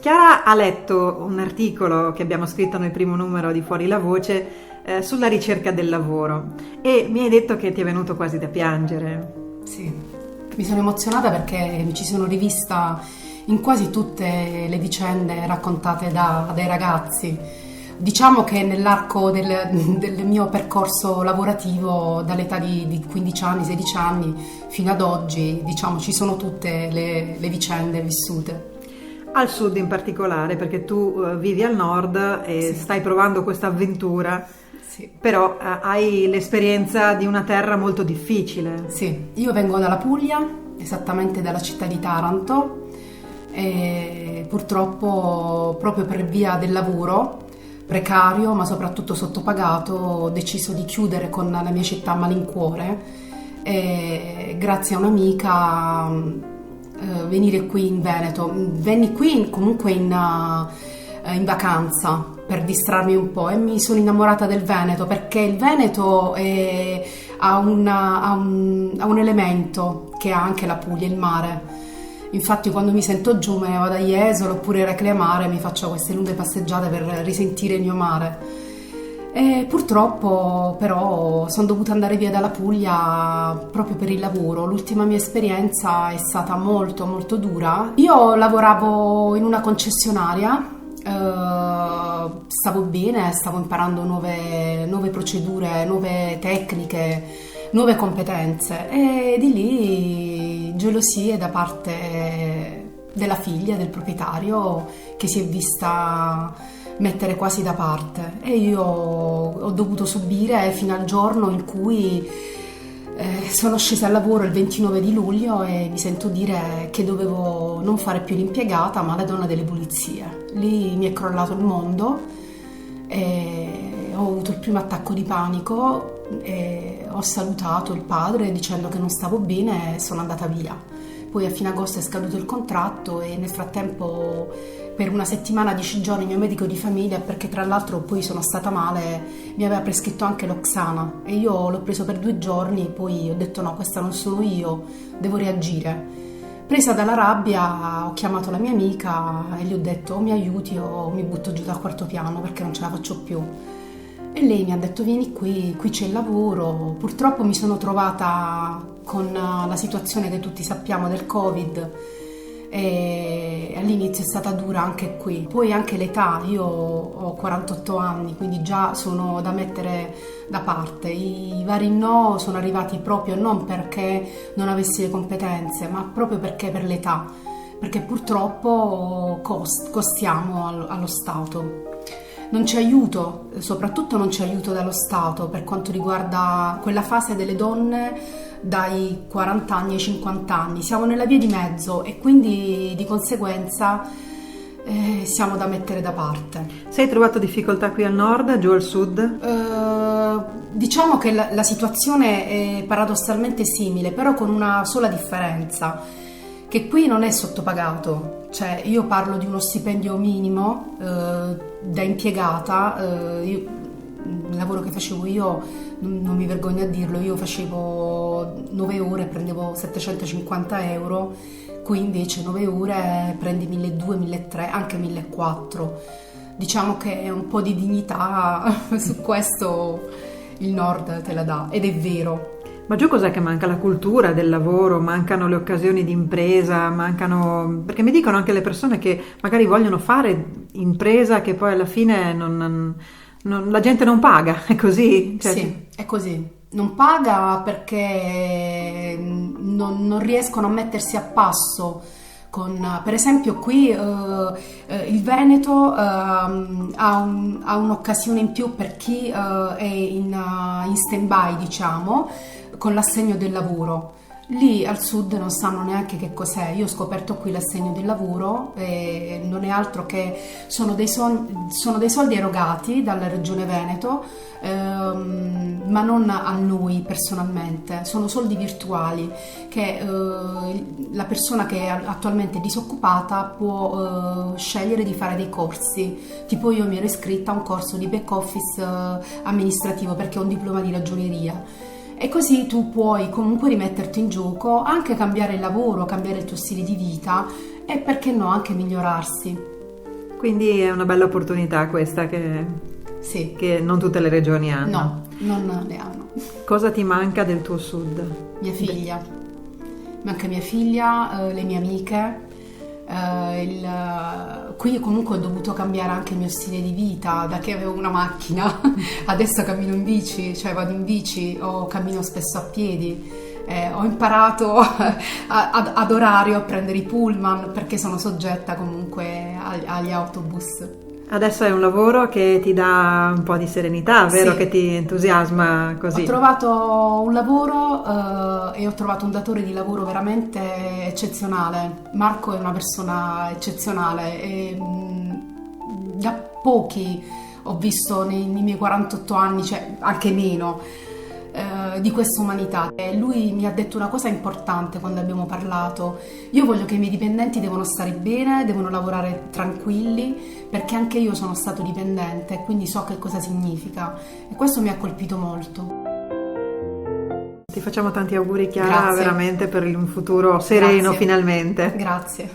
Chiara ha letto un articolo che abbiamo scritto nel primo numero di Fuori la Voce sulla ricerca del lavoro e mi hai detto che ti è venuto quasi da piangere. Sì, mi sono emozionata perché mi ci sono rivista in quasi tutte le vicende raccontate dai ragazzi. Diciamo che nell'arco del mio percorso lavorativo, dall'età di 15 anni, 16 anni fino ad oggi, diciamo, ci sono tutte le vicende vissute. Al sud in particolare, perché tu vivi al nord e Sì. stai provando questa avventura, Sì. però hai l'esperienza di una terra molto difficile. Sì, io vengo dalla Puglia, esattamente dalla città di Taranto, e purtroppo proprio per via del lavoro precario ma soprattutto sottopagato ho deciso di chiudere con la mia città a malincuore e grazie a un'amica venire qui in Veneto. Venni qui comunque in vacanza per distrarmi un po' e mi sono innamorata del Veneto perché il Veneto ha un elemento che ha anche la Puglia, il mare. Infatti quando mi sento giù me ne vado a Jesolo oppure Reclemare, mi faccio queste lunghe passeggiate per risentire il mio mare. E purtroppo però sono dovuta andare via dalla Puglia proprio per il lavoro. L'ultima mia esperienza è stata molto molto dura. Io lavoravo in una concessionaria, stavo bene, stavo imparando nuove procedure, nuove tecniche, nuove competenze e di lì gelosie da parte della figlia del proprietario che si è vista mettere quasi da parte e io ho dovuto subire fino al giorno in cui sono scesa al lavoro il 29 di luglio e mi sento dire che dovevo non fare più l'impiegata ma la donna delle pulizie. Lì mi è crollato il mondo e ho avuto il primo attacco di panico e ho salutato il padre dicendo che non stavo bene e sono andata via. Poi a fine agosto è scaduto il contratto e nel frattempo per una settimana, 10 giorni, il mio medico di famiglia, perché tra l'altro poi sono stata male, mi aveva prescritto anche l'Oxana e io l'ho preso per 2 giorni, poi ho detto no, questa non sono io, devo reagire. Presa dalla rabbia ho chiamato la mia amica e gli ho detto o mi aiuti o mi butto giù dal 4º piano perché non ce la faccio più. E lei mi ha detto vieni qui c'è il lavoro. Purtroppo mi sono trovata con la situazione che tutti sappiamo del Covid e all'inizio è stata dura anche qui. Poi anche l'età, io ho 48 anni, quindi già sono da mettere da parte. I vari no sono arrivati proprio non perché non avessi le competenze, ma proprio perché per l'età, perché purtroppo costiamo allo Stato. Non c'è aiuto, soprattutto non c'è aiuto dallo Stato per quanto riguarda quella fase delle donne dai 40 anni ai 50 anni. Siamo nella via di mezzo e quindi di conseguenza siamo da mettere da parte. Se hai trovato difficoltà qui al nord, giù al sud? Diciamo che la situazione è paradossalmente simile, però con una sola differenza, che qui non è sottopagato. Cioè io parlo di uno stipendio minimo da impiegata, il lavoro che facevo io non mi vergogno a dirlo, io facevo 9 ore, prendevo 750 euro, qui invece 9 ore prendi 1.200, 1.300, anche 1.400. Diciamo che un po' di dignità su questo il nord te la dà ed è vero. Ma giù cos'è che manca? La cultura del lavoro, mancano le occasioni di impresa, mancano... Perché mi dicono anche le persone che magari vogliono fare impresa che poi alla fine la gente non paga, è così? Cioè... Sì, è così. Non paga perché non riescono a mettersi a passo con... Per esempio qui il Veneto ha un'occasione in più per chi è in stand-by, diciamo, con l'assegno del lavoro. Lì al sud non sanno neanche che cos'è. Io ho scoperto qui l'assegno del lavoro e non è altro che sono dei soldi erogati dalla Regione Veneto, ma non a noi personalmente. Sono soldi virtuali che la persona che è attualmente disoccupata può scegliere di fare dei corsi. Tipo io mi ero iscritta a un corso di back office amministrativo perché ho un diploma di ragioneria. E così tu puoi comunque rimetterti in gioco, anche cambiare il lavoro, cambiare il tuo stile di vita e perché no anche migliorarsi. Quindi è una bella opportunità questa Sì. che non tutte le regioni hanno. No, non le hanno. Cosa ti manca del tuo sud? Mia figlia. Manca mia figlia, le mie amiche. Qui comunque ho dovuto cambiare anche il mio stile di vita, da che avevo una macchina adesso cammino in bici, cioè vado in bici o cammino spesso a piedi. Ho imparato ad orario a prendere i pullman perché sono soggetta comunque agli autobus. Adesso è un lavoro che ti dà un po' di serenità, vero? Sì. Che ti entusiasma così. Ho trovato un lavoro e ho trovato un datore di lavoro veramente eccezionale. Marco è una persona eccezionale e da pochi ho visto nei miei 48 anni, cioè anche meno, di questa umanità. E lui mi ha detto una cosa importante quando abbiamo parlato: io voglio che i miei dipendenti devono stare bene, devono lavorare tranquilli, perché anche io sono stato dipendente e quindi so che cosa significa, e questo mi ha colpito molto. Ti facciamo tanti auguri, Chiara, Grazie. veramente per un futuro sereno. Grazie. Finalmente. Grazie.